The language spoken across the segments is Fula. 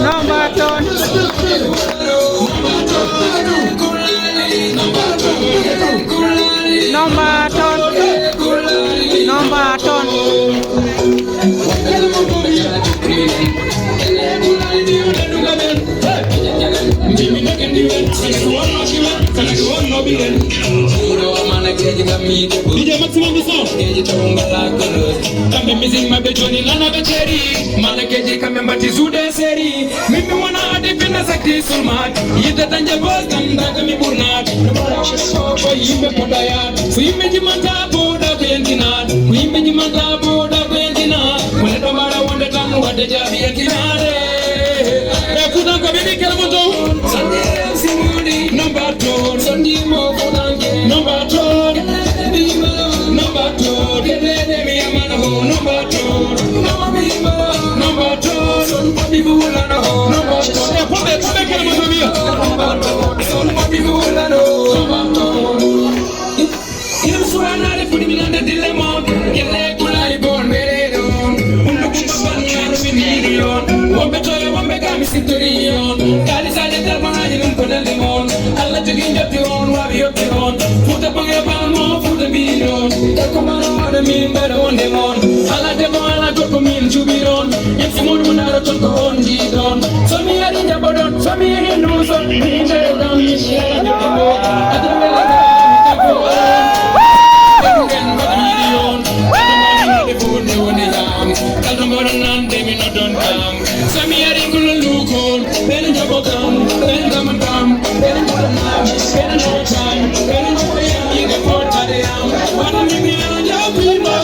Nombaton. DJ maximum the song. Come missing my bejoni lana becheri. Malakeji come mbatizude seri. Mimi wana adipenda sakti sulmat. Yita tanja boss kandaga mi burnat. Ko yimbe podaya. Fu yimbe jimanta boda bentina. Fu yimbe jimanta boda bentina. Wale tomara wande tamu wade jabi yakinare. Kuna kabini kelmoto. Sande simudi number 2. Sandi mo kunange number 2. Number 2. Kelele mi amana ho number 2. Number 2. Son papi bula no number 2. Pome kelmoto mia. Number 2. Son papi bula no number 2. Ina suana le fudi milanda dilemon. Kele kulai bon merero. Ulu kumabanya mi million. Wambe toyo wambe kami sintorion. Kali sa jeter mangaji numpodel demon. Alla jugin jabjon wabi yopjon. Futa pange palmo futa million. Takomano ada min bada on demon. Alla demon alla gorko min chubiron. Yepsi mod munaro chonko on jidon. Somi ari jabodon, somi ari nuson. Min bada on mishia jabodon. Adremela da mitako on. Dengen bada million. Adremela de fude one yam. Kaldomoro nande mi no don kam. Somi ari kululukon. Ben jabokam, ben gamam, ben jabokam, ben no time, ben no yam. You get for tadeyam. Wana mimi anajabimo.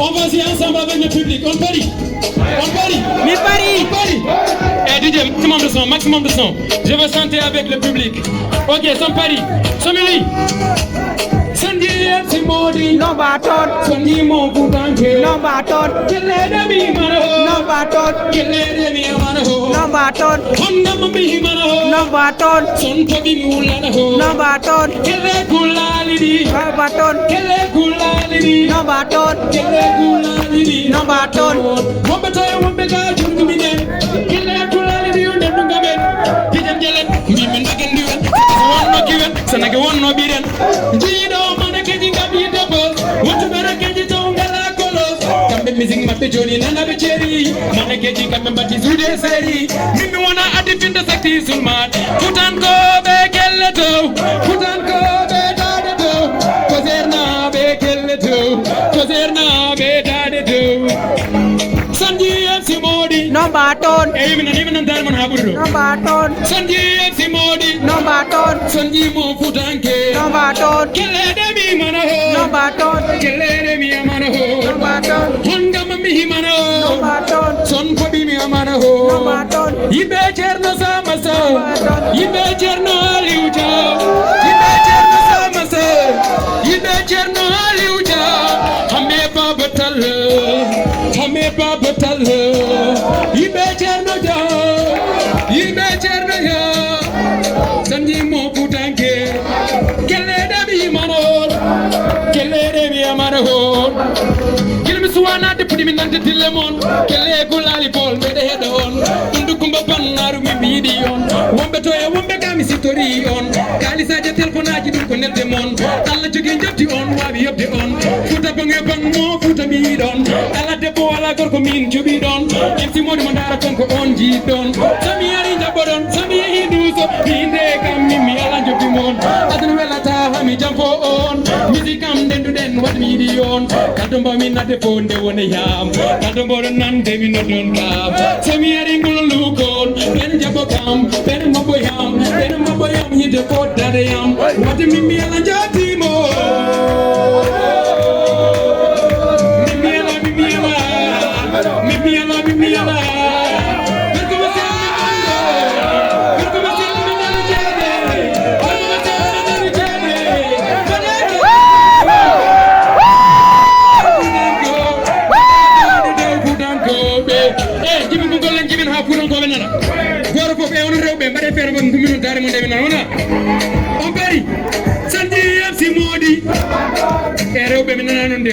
On va y ensemble avec le public. On parie. On parie. Mi parie. On parie. DJ, maximum de son. Je veux chanter avec le public. Ok, son parie. Somili. Simodi no baton Sondi mo putanke no baton Kelede mi mano no baton Kelede mi mano no baton Honda mami mano no baton Son tobi mulana ho no baton Kele kulalidi no baton Kele kulalidi no baton Kele kulalidi no baton Wambe toya wambe ga jungu mine Kele kulalidi unde dungamen Kijem jelen Mimi nagendiwen Wan no kiwen Sanage wan no biren Jido Missing my Johnny Nana Becheri, Manakeji Kamambati Zude Seri, Mimi wanna add it in the secti Sulmat, put and go back a little, put and go back a little, Kozerna back a little, Kozerna back a little. Sanji and Simodi, no baton, even and Darman Haburu, no baton, Sanji and Simodi, no baton, Sanji Mo Putanke, no baton, Kelede Manaho, no baton, Kelede Manaho, no baton, Hongamami Mano, no baton, Son Fabi Manaho, no baton, Ibe Cherno Samasa, Ibe Cherno Aliuja, Ibe Cherno Aliuja, Hamepa Batal, Hamepa Batal, Ibe Cherno Ja, Ibe Cherno Ja, Sanji Mo Putanke, Kelede Mi Mano, Kelede Mi Mano, Kilmisuana de Pudiminante Tilemon, Kele Gulali Paul, made a head on, Undukumba Panaru Midion, Wambetoya Wambegami Sitorion, Kalisaja Telefonaji Connect them on, Alla Jugin Jati on, Wabi up the on, Futabanga Bango, Futamidon, Alla Debo, Alla Gorgomin, Jubidon, MC Modi Mandara Conco on Gidon, Samiari Jabodon. on. Katumba mi na te phone de one yam. Katumba nan de mi no don kam. Semi ring on look on. Ben jabo kam. Ben mabo yam. Ben mabo yam ni de pot da yam. What me ala jati mo. Me ala.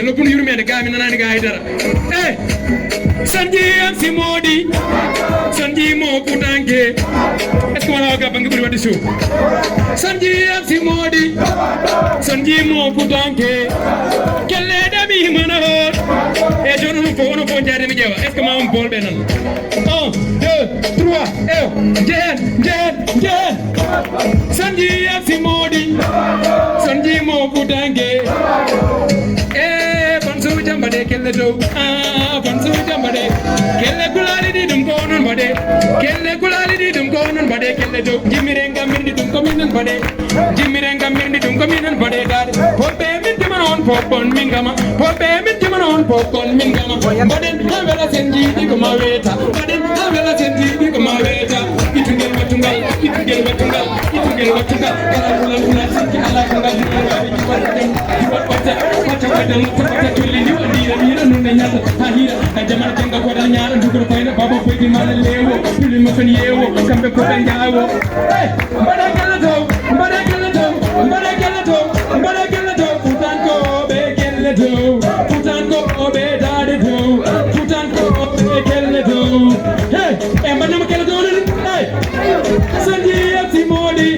Lopun yurmede gami nanani ga haydara sanji MC Modi sanji mo putanke est ce que wala ga bangi buri wadi show sanji MC Modi sanji mo putanke kelle dami mana ho e jonu no fo jare mi jewa est ce que ma am bol be nan 1 2 3 jen sanji MC Modi sanji mo putanke Bade kelle do bansu jambade kelle kulali di dum ko non bade kelle kulali di dum ko non bade kelle do jimirenga mirdi dum ko minan bade jimirenga mirdi dum ko minan bade dad hobe min timanon popon mingama hobe min timanon popon mingama bade havela senji di ko maweta bade havela senji di ko maweta itungel watungal kala kula sikki ala kanga di wata tulli ni Mira nunde nyata ahira ajamana tenga ko dal nyaara dugro koyna baba foyti mala lewo pili ma fen yewo kambe ko ben jaawo bada kala to futan ko be kelle to futan ko be dade to futan ko be kelle to hey e banama kelle to hey sanji ati modi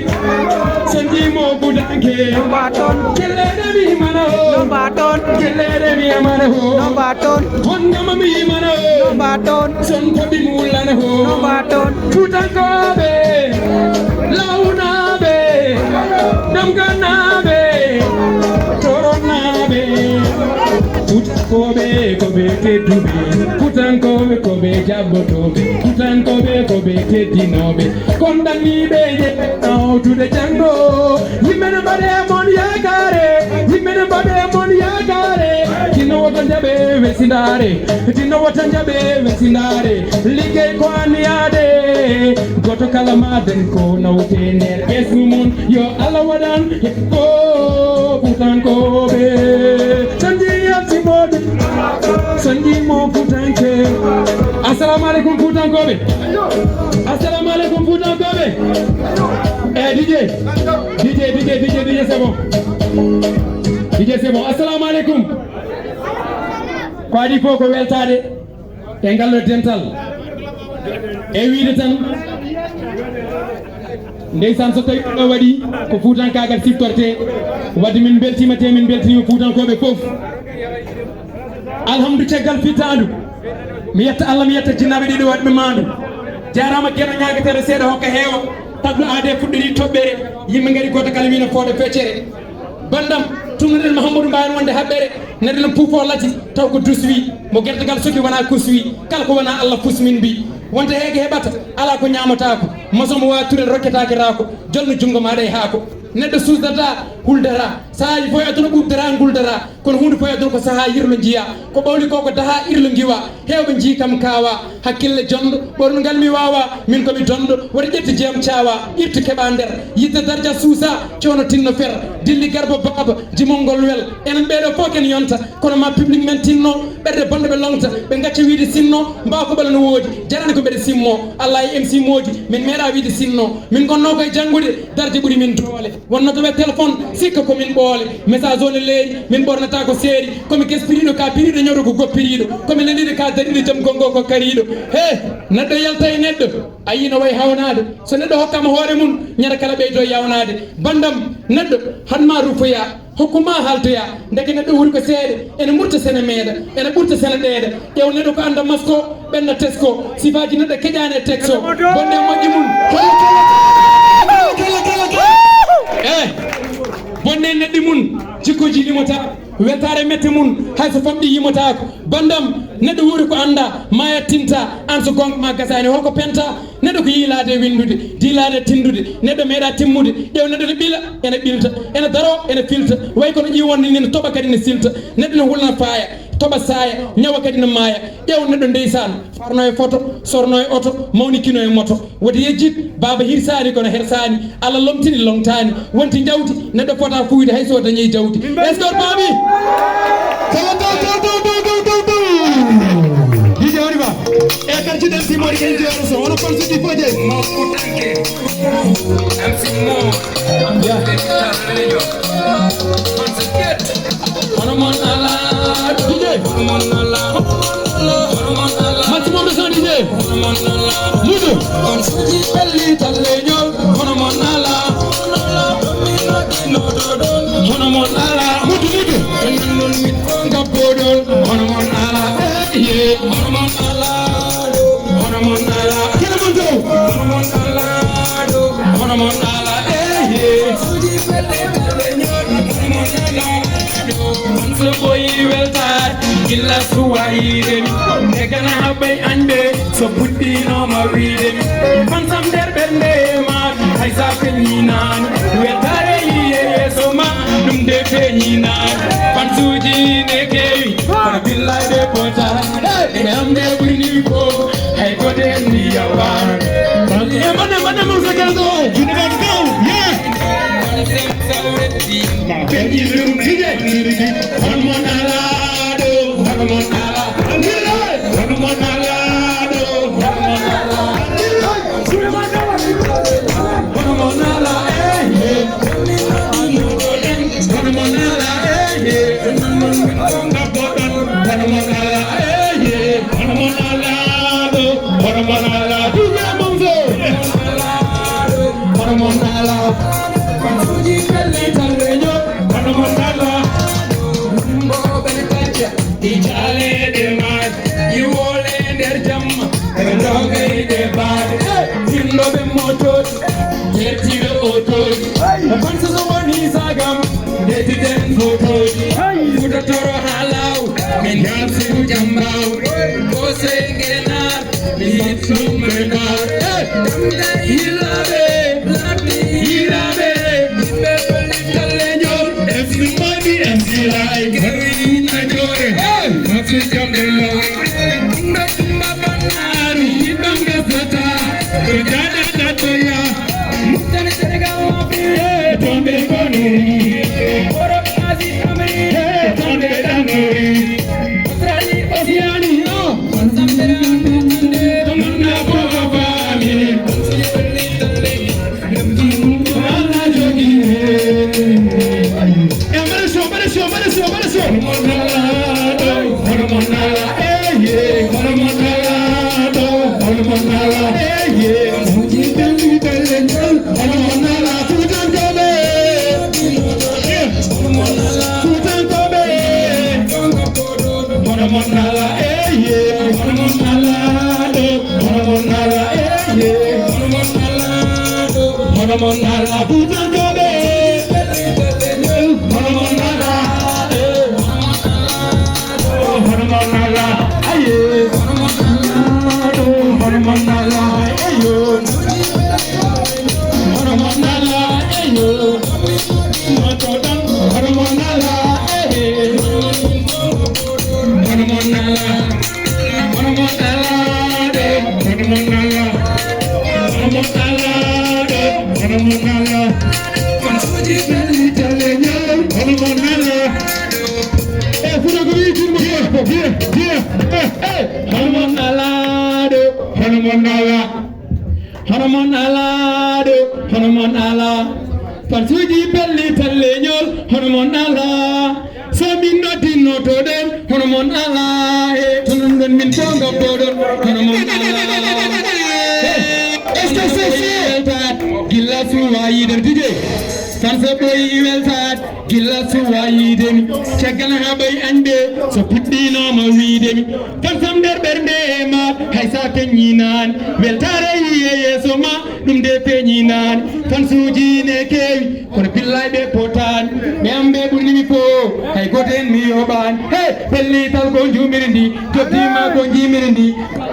sanji mo budanke baton kelle demi mana ho baton kelle demi mana ho no baton honga mami mana ho no baton son ko bi mulana ho no baton futan ko be launa be damgana be torona be futan ko be tedube futan ko be jabotobe futan ko be tedinobe kondani be je now to the jango yimena bade mon yakare Tino watanjabe vesindare lige kwani ade goto kala maden ko na utenel esumon yo alawadan ko putan ko be sanji yasimode sanji mo putanke assalamu alaikum putan ko be assalamu alaikum putan ko be DJ c'est bon assalamu alaikum Kwadi foko weltade e ngallo dental e wiide tan ndeysan so tawi do wadi ko fuutan kagal siftorte wadde min beltima fuutan kobe fof alhamdulillah tegal fitandu mi yetta Allah mi yetta jinnabe dido wadbe mandu jarama geno nyagatere seeda hokka heewa tablu ade fuddiri tobbere yimbe ngari goto kala wina fode feccere bandam tumneden Mahamadou Mbaye wonde habbere nedden pufo lati taw ko duswi mo gerdagal soki wana kuswi kala ko wana Allah fusmin bi wonte heege hebata ala ko nyaamata ko masomo wa turel rokketaake raako jolno jungo maade haako neddo suusdata huldara saaji foy aduna ɓuɓdara guldara kono hunde foy aduna ko saha yirlo jiya ko ɓawli ko daha irlo giwa hewɓe jii kam kawa hakkille jondo ɓorno ngal mi wawa min komi dondo waɗa ƴetti jeem cawa irtu keɓa nder yidde dardia suusa coono tinno fer dilli garba baba jimolngol wel enen ɓeɗo fof ken yonta kono ma public men tinno ɓerde bonde ɓe longta ɓe gacca wiide sinno mbawa ko ɓala no woodi jarani ko mbeɗe simmo Allah e MC moodi min meeɗa wiide sinno min gonno koye janggude darde ɓuuri min doole wonno to ɓe téléphone sikka komin ɓoole message o ne leeri min ɓornata ko seeri komi kespiriɗo ka piriɗo ñawdo ko goppiriɗo komi leliɗo ka dariɗo jaam gongo ko kariɗo he neɗɗo yalta e neɗɗo a yino way hawnade so neɗɗo hokkama hoore mum ñara kala ɓeydo yawnade bandam neɗɗo hanma rufoya hokkuma haltoya deke neɗɗo wuri ko seeɗa ene murta sene meeɗa ene ɓurta sene ɗeeɗa ƴew neɗɗo ko anda masko ɓenna tesko sifaji neɗɗo keƴani e texo bonde moƴƴi mum bonne neɗɗi mun jikkoji limota weltare metti mun hay so famɗi yimotako bandam neɗɗo wuuri ko anda maya tinta an so gonga ma gasani holko penta neɗɗo ko yiilade windude dilade tindude neɗɗo meeɗa timmude ƴew neɗɗo ne ɓila ene ɓilta ene daro ene filta way kono ƴiwonde ni ne toɓa kadi ne silta neɗɗo ne hulna faaya toɓa saya ñawa kadi ne maaya ƴew neɗɗo ndeysan farno e photo sorno e oto mawnikino e moto wodi yejjid baba hirsani kono hersani Allah lomtini longtani wonti jawdi neɗɗo fota fuyde hay so dañi jawdi est ce que babi DJ on y va e kar ci dem si mori ken jero so on kon sudi foje mo kutanke am si mo am ya on mon ala DJ mon ala maximum de son DJ mon ala mudu on sudi pelli talle ñol on mon ala hono mon ala mudu mudu non mit ngabodol on mon ala ye on mon ala on mon ala kene mon do on mon ala hono mon ala ye sudi pelli talle ñol on mon ala on so boy weltar illa suwaide e gana habay ande so puddino ma wiide on sam der bende ma hay sa feninan weltare yiye so ma dum de feninan fan suji ne kewi para billahi de pota e am de buni ko hay ko de ni yawan e mana mo sa kala do you never go yeah Benji rum dige Hanuman alado Hanuman ala Hanuman alado Hanuman ala Hanuman ala Hanuman ala Hanuman ala Hanuman alado Hanuman ala Dige monzo Hanuman ala Pansuji pelli talreño Hanuman ala Mbo ben kacha Ijale de mat Iwole nder jamma Rogay de bad Hindo be motot Jettiɓe otoji Pansa so woni sagam Deti den fotoji Futatoro ha law Min yalsiru jambaw Bose genar Mi hittum menar Damda hilaɓe Hilaɓe Everybody and feel like going to Jordan. What's it come to love? Tumba banaru, don't get better. Jada datoya, mutane terega wapi? Tombe banu, oro kazi amri. Tombe danuri, otrani osiani no. Samdera mende, tomna baba mi. Sipeli tale, namki mala jogi. Hanuman alado, Hanuman ala, Pansuji belli talleñol, Hanuman ala, Sami noti noto den, Hanuman ala, Tunun min tonga bodon, Hanuman ala. Est-ce que c'est Gilla suwayider DJ, Fansa boy weltat, Gilla suwayidemi, Chagana habay ande, so puddino ma widemi, Fansam der bernde ma, Haisa kenyinan, Weltare yeso ma dum de peñi nani tan suuji ne kewi kono billahi be potani be ambe burni mi fo hay goten mi yoban hey pelli tal ko jumirindi jottima ko jimirindi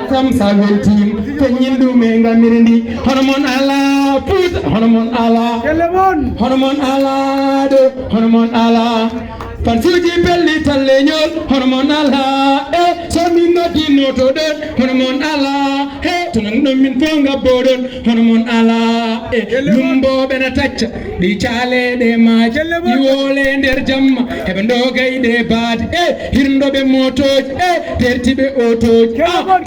kam sa weltim peñin dum e ngamirindi hono mon ala put hono mon ala hono mon ala do hono mon ala Fansuji belli talleñol hono mon ala so min noddi noto don hono mon ala to nan ɗon min fo gabbodon hono mon ala lumboɓe na tacca ɗi caaleɗe maaji ɗi woole nder jamma heɓe ndogayɗe baadi hirdoɓe motoji tertiɓe otoji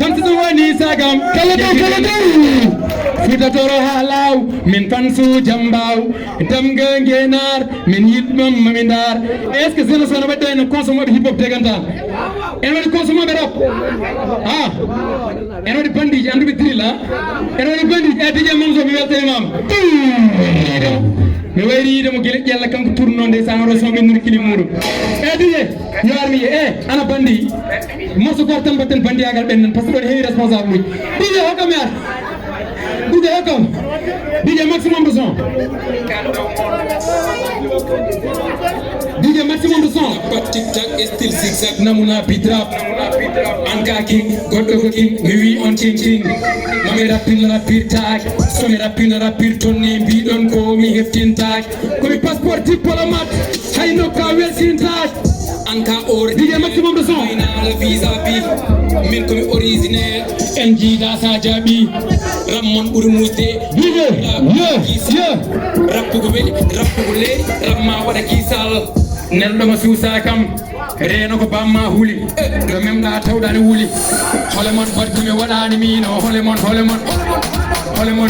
kam so woni sagam futatoro ha law min fansu jambaw damga ngenar min yiɗmam mami dar est ce que zeno sono wadde en consommoɓe hip hop degantan en waɗi consommoɓe rap en waɗi bandiji anduɓe drill en waɗi bandiji DJ Manzo mi welte mama mi wayri yidemo gueɗe ƴella kanko tourno nde sanro soɓe nuri kilim muɗum DJ yo armi ana bandi morso goto tan mbatten bandiyagal ɓennan par ce que ɗon heewi responsable uji DJ hokkam yaata DJ hokkam DJ maximum de son DJ maximum de son tic tac et style zigzag namuna bitrap anka king goddo ko king mi wi on ting ting mami rappir tag so mi rappir tonni bidon ko mi heftin tag ko mi passeport diplomate hayno ka welsin tag anka or DJ maximum de son la visa bi min ko mi originaire en jida sa jabi ramon buri musde DJ rappugo weli rappugo leedi ramma wada kisal nelɗo mo suusa kam reeno ko bamma huuli ɗo memɗa tawɗani wuuli hole mon baddumi waɗani mino hole mon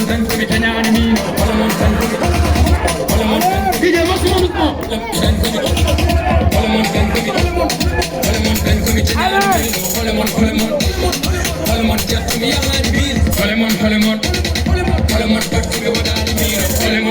tan komi tañani mino hole mon tan DJ maximum hole mon tan komi tañani mino hole mon jattumi yahani mino hole mon baddumi waɗani mino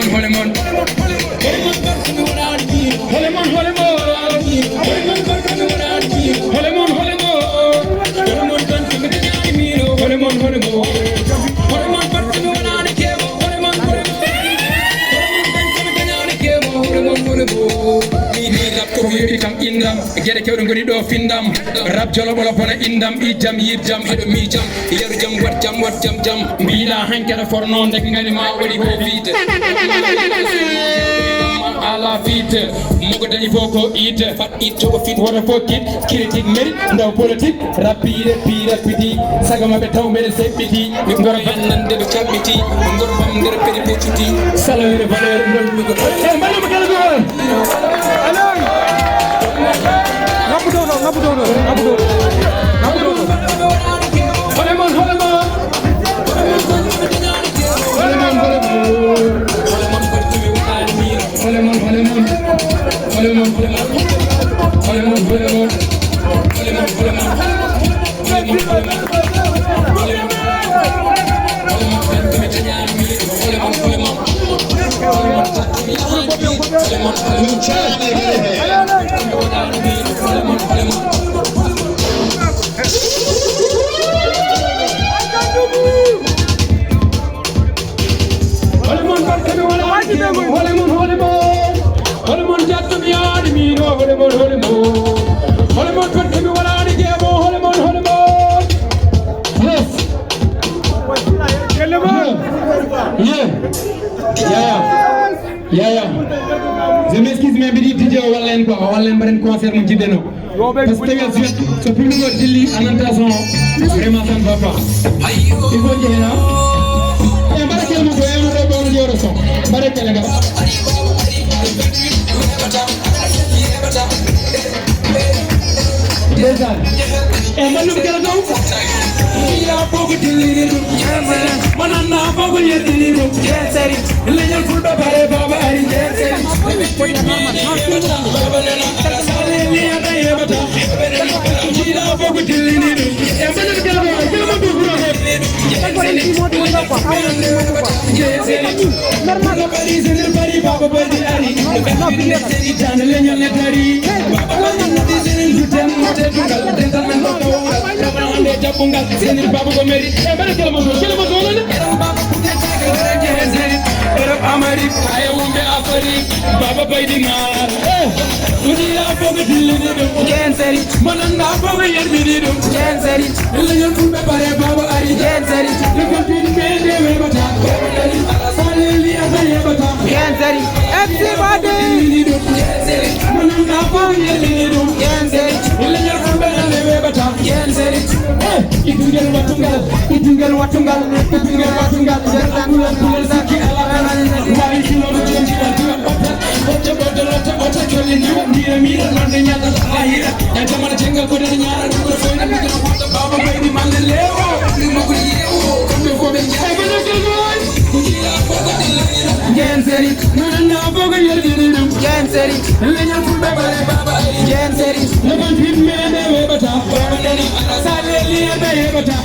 hole mon baddumi waɗani mino indam gueɗe kewɗe goni ɗo findam rab joloɓolo bono indam ijam yiddam heɗo mijam yeru jam wat jam mbiɗa hankeɗe forno deke gani ma waɗi ko wiide ala fiite mogo dañi fof ko ite fat ittoko fit woto fof kit critique mérite ndaw politique rappiɗe piti sago mabɓe taw mbeɗe seɓɓiti ɓe goro bannande ɓe calɓiti ɓe goro bam nder pedi peccuti salawere valeur gollugo mbaɗimo kelgol je m'excuse mais mbiɗi DJ o wallen quoi o wallen mbaɗen concert mo jiɗɗeno par ce que tawi a suit so public o dilli a nanta son vraiment ça ne va pas il faut jeena mbaɗa kelmo ko ewnoɗo ɓewno jewro son mbaɗa kele gam ndeysaan mbaɗɗum kele taw ya fogo dillini ɗum mananna fogo yeddini ɗum leñol fulɓe bare baba ari saleniyaɗa yeɓata jiɗa fogo dillini ɗum mbaɗɗum kele kelmo duguro he bari baba badi ari tane leñol ne dari jabbungal senir babu ko meri e mbaɗa kelmo kelmo dolone Europe Amerique ay wumbe Afrique baba bay di naar Udia boga dille ni dum Gen seri mananda boga yerbi ni dum Gen seri illa yon fulbe bare baba ari Gen seri le kontin mede we bata saleli abaye bata Gen seri everybody ni dum mananda boga yerbi ni dum Gen seri illa yon fulbe we bata Gen seri itungel watungal itungel watungal itungel watungal angulan kulal zaki ala wali kilo change watu bata ocha bodolo ocha choli ni mira nande nyata ahira ya jamana chenga ko de nyara ko so na ko ko baba bay ni man lewo ni ma ko yewo ko ko be ay ba ko boy kujila boga dilira Gen seri nana boga yerdira Gen seri le nyal fu baba baba Gen seri le man fit me de we bata baba dana sale li be bata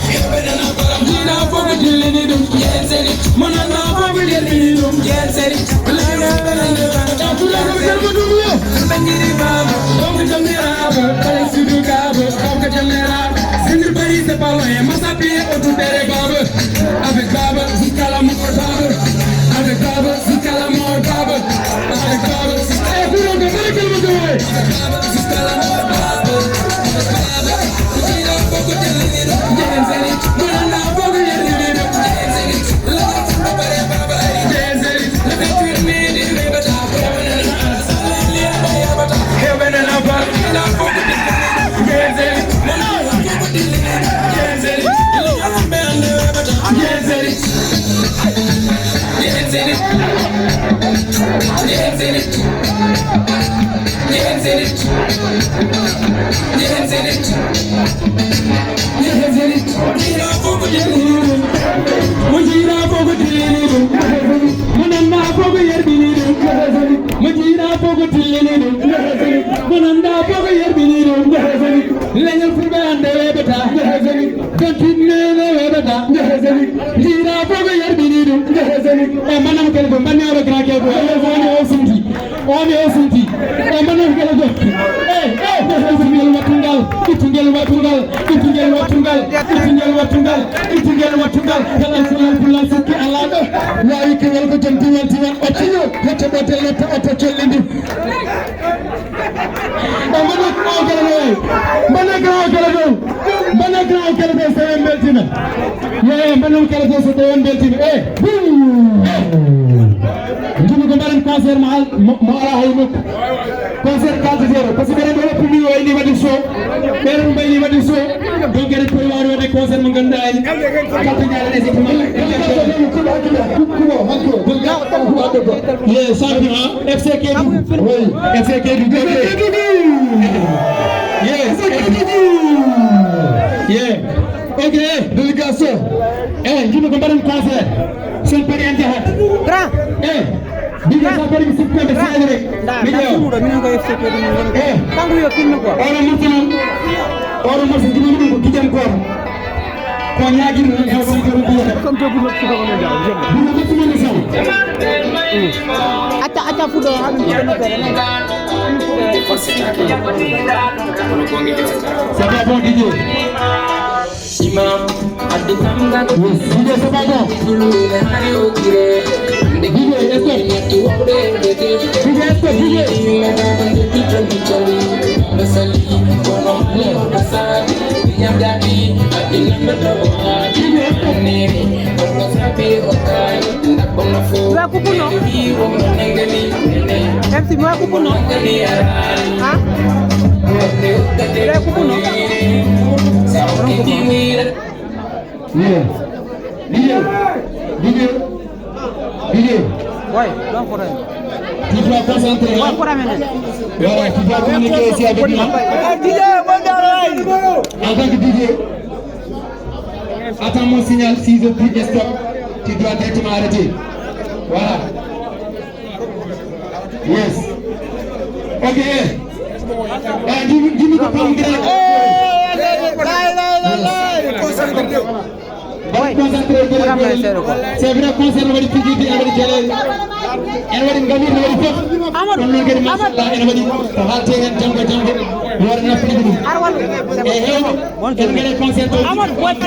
dana kujila boga dilira Gen seri manana boga yerdira Gen seri Bangiri baba Don't get me up, let's do gabo. Don't get me up. Singir bari se palo e masapi o tu tere baba. Avec baba, zikala mor baba. Avec baba, zikala mor baba. Avec baba, eh puro de bari kelmo de. Baba, zikala mor baba. Baba, zikala poco de lino. Jenzeli, mana poco de lino. Jenzeli, la baba baba. Jenzeli, la between me de baba. Heaven and above, Leñal fulbe ande webeta continue le webeta lira boga yarbinidu e manam kele go manne ro grake go e woni o sunti e manam kele go itungel watungal kala fulal fulal sukki alaga wayi kewel ko jom tiwal otiyo hete botel letta oto collindi Mana grand kala so en beltina ye mana kala so en beltina ngini ko mbaran concert ma ala haymo concert 4-0 parce que ren do public o ni wadi so berum bay ni wadi so donc ren ko waro wadi concert mo ganda ay kata nyala des ye champion FCK oui FCK du yes yeah okay délégation ngini ko mbaran concert sen pari ante hat Grand Diga sa bari ci ko be sale rek mi ñew mi ko FCK du ngon tangu yo film ko oro mo ci dum ko kidem ko ko ñaagi no e ko ko comme to bu ci ko no daw jëm bu ko ci mëna saw ata fudo xam ni ko ça va bon DJ Imam adi kamga DJ ça va bon dulu le hari okire DJ est-ce nyati wode deke DJ est-ce DJ mena bande pitali basali kono le basali yandati adi namdo ne ko sabi okai ndakona fo wa kukuno wo nangani ne MC wa kukuno ngani ara ha wa kukuno DJ ouais donc pour tu dois concentrer ouais pour amener ouais tu dois communiquer ici avec moi DJ en tant que DJ attends mon signal si je dis stop tu dois directement arrêter voilà yes ok dis-nous que pas c'est vrai concert wadi fijiti e wadi jele en wadi ngamir no wadi fof non non gari mashallah en wadi to halte hen jango war na fidi dum e heewo en ngere concert to ko wada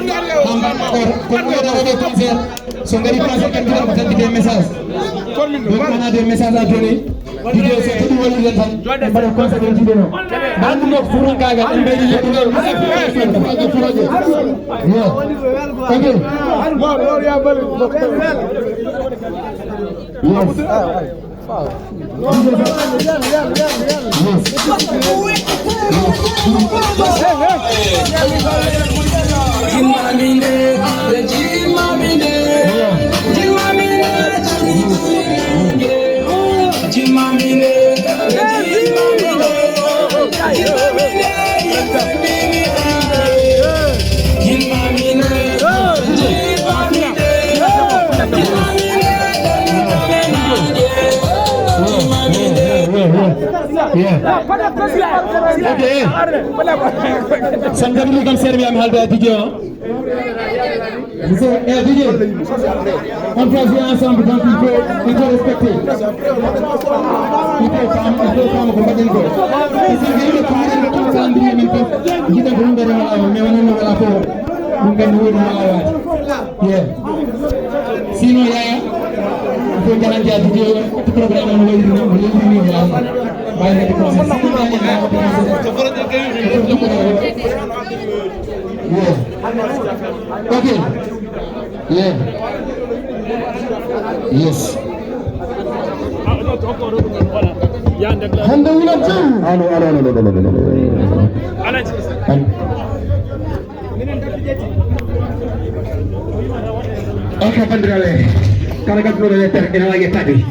wadi concert So ngari passé kan ko tan des messages. Donc on a des messages à donner. Video so to woni len tan bada conseil ci deno. Ban mo furu kaga be yi ko do. Okay. Okay. Sometimes we can serve him halda DJ. So, DJ. On peut jouer ensemble donc il faut respecter. Il faut comme combattre. C'est le parent de tout ça ndiri min ko. Jida ko ndere wala me wona wala ko. Ngam woni wala. Yeah. Sino ya ko jalan ja DJ programme no woni ya. Okay. Yeah. Yes. Handa wala jam. Ano. Okay, Pandrale. Kalau kat perlu letter kena lagi tadi.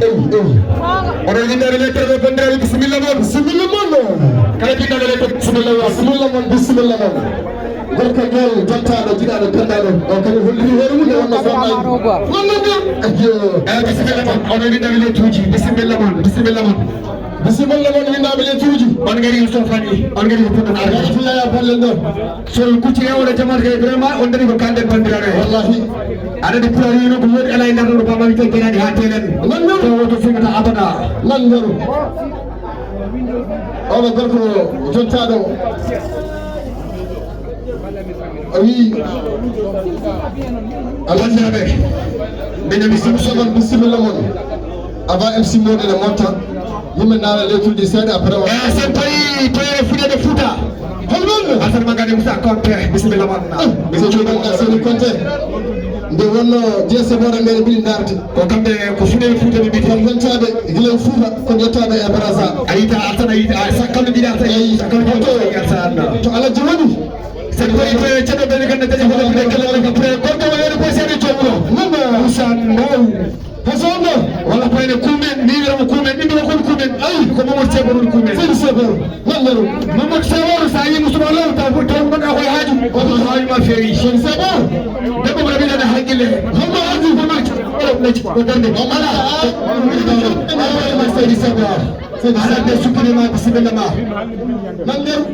Orang kita ada letter tu Pandrale bismillah. Kalau kita ada letter bismillah. Berkegel jantan dan tidak ada tanda. Kalau hulur hulur dia orang sama. Bismillah. Orang kita ada letter tuji. Bismillah. Bismillah winda bele tuji. Angari Mustafani. Angari Mustafani. Angari ya Palendo. So kuciya wala jamar ke drama ondari ko kande Pandrale. Wallahi. Ada di pulau ini buat elai naru pama itu kena di hati dan lalu waktu kita abada lalu orang berku jontado awi Allah jabe bena bismillah bismillah mon ava MC mode la monta yimbe na le tout di sede après c'est pay fude de futa holmon asal magade musa compte bismillah mon bismillah c'est compte nde wonno jesse bora ngene bili darti ko kambe ko fude be biti wontabe gila fuuta ko jottabe e barasa ayita atana ayita sakkalu bi darta ay sakkalu to to ala jawadi sen ko ite cede be ganda taji ko be kala ko pre ko to wala ko sene jomulo namba usan no hasono wala ko ene kumen ni wala kumen ni ko kumen ay ko mo mo cebor kumen sen sebor wallahi mo sebor sa yi musu wala ta ko to ko ko haaju ko haaju ma feri sen sebor debbo mo bi da hakile hamma haaju ko ma ko dande ala ma sen sebor ala de suprema bismillah nangir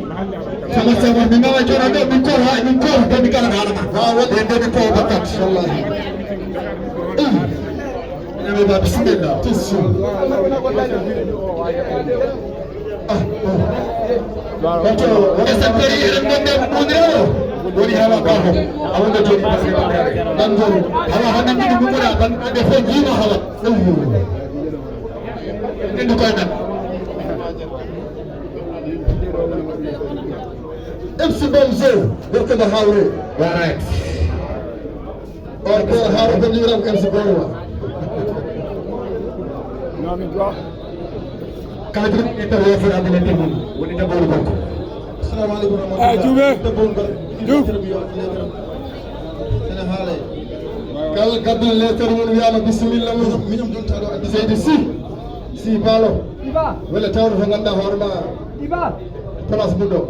sama sebor mi ma jora do mi ko ha mi ko do mi kala hala wa wode de ko bakat wallahi bismillah tissu wato esaperi rembe mudro woni hawa ko awon do dan do hawa hanan ni mu mura ban de fo jima hawa ndu ko nan MC Bonzo welcome to Howard right or ko Howard ko liram MC Bonzo kala bi eta wo fa amene tebu woni ta bolu bokko assalamu alaykum kal gadal letter won wiama bismillah minum don tado adi seydi si balo wala tawro fa ganda horma place budo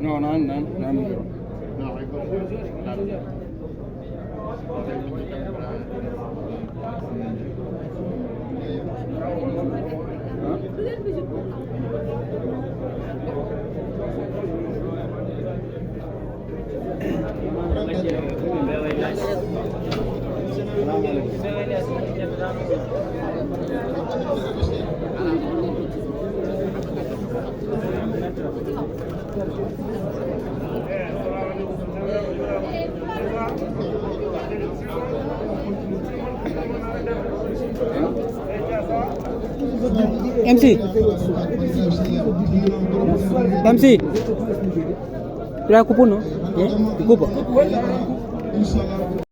No, nan. MC kira kupuno ikupa